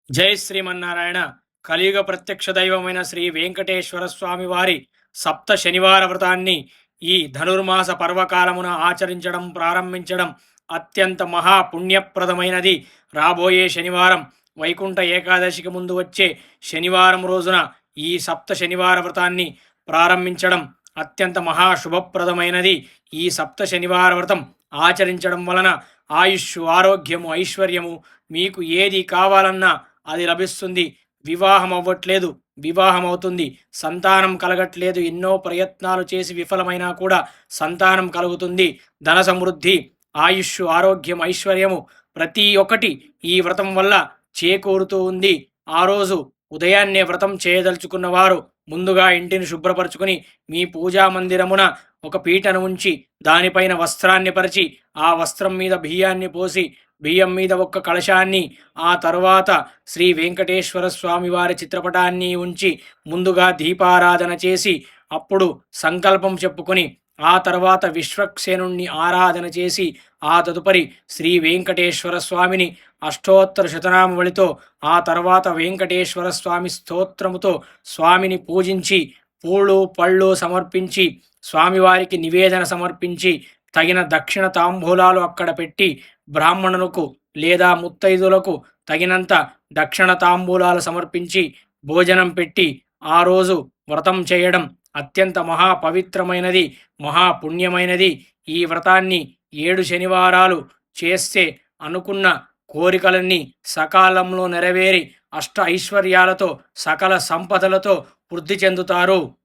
జై శ్రీమన్నారాయణ. కలియుగ ప్రత్యక్ష దైవమైన శ్రీ వెంకటేశ్వర స్వామి వారి సప్త శనివార వ్రతాన్ని ఈ ధనుర్మాస పర్వకాలమున ఆచరించడం ప్రారంభించడం అత్యంత మహాపుణ్యప్రదమైనది. రాబోయే శనివారం వైకుంఠ ఏకాదశికి ముందు వచ్చే శనివారం రోజున ఈ సప్త శనివార వ్రతాన్ని ప్రారంభించడం అత్యంత మహాశుభప్రదమైనది. ఈ సప్త శనివార వ్రతం ఆచరించడం వలన ఆయుష్, ఆరోగ్యము, ఐశ్వర్యము మీకు ఏది కావాలన్నా అది లభిస్తుంది. వివాహం అవ్వట్లేదు, వివాహం అవుతుంది. సంతానం కలగట్లేదు, ఎన్నో ప్రయత్నాలు చేసి విఫలమైనా కూడా సంతానం కలుగుతుంది. ధన సమృద్ధి, ఆయుష్, ఆరోగ్యం, ఐశ్వర్యము ప్రతి ఒక్కటి ఈ వ్రతం వల్ల చేకూరుతూ ఉంది. ఆ రోజు ఉదయాన్నే వ్రతం చేయదలుచుకున్న వారు ముందుగా ఇంటిని శుభ్రపరచుకుని మీ పూజా మందిరమున ఒక పీటను ఉంచి దానిపైన వస్త్రాన్ని పరిచి ఆ వస్త్రం మీద బియ్యాన్ని పోసి బియ్యం మీద ఒక్క కలశాన్ని, ఆ తరువాత శ్రీ వెంకటేశ్వర స్వామి వారి చిత్రపటాన్ని ఉంచి ముందుగా దీపారాధన చేసి అప్పుడు సంకల్పం చెప్పుకొని ఆ తర్వాత విశ్వక్సేనుణ్ణి ఆరాధన చేసి ఆ తదుపరి శ్రీ వెంకటేశ్వర స్వామిని అష్టోత్తర శతనామవళితో ఆ తర్వాత వెంకటేశ్వర స్వామి స్తోత్రముతో స్వామిని పూజించి పూలు పళ్ళు సమర్పించి స్వామివారికి నివేదన సమర్పించి తగిన దక్షిణ తాంబూలాలు అక్కడ పెట్టి బ్రాహ్మణులకు లేదా ముత్తైదులకు తగినంత దక్షిణ తాంబూలాలు సమర్పించి భోజనం పెట్టి ఆ రోజు వ్రతం చేయడం అత్యంత మహాపవిత్రమైనది, మహాపుణ్యమైనది. ఈ వ్రతాన్ని 7 శనివారాలు చేస్తే అనుకున్న కోరికలన్నీ సకాలంలో నెరవేరి అష్ట ఐశ్వర్యాలతో సకల సంపదలతో వృద్ధి చెందుతారు.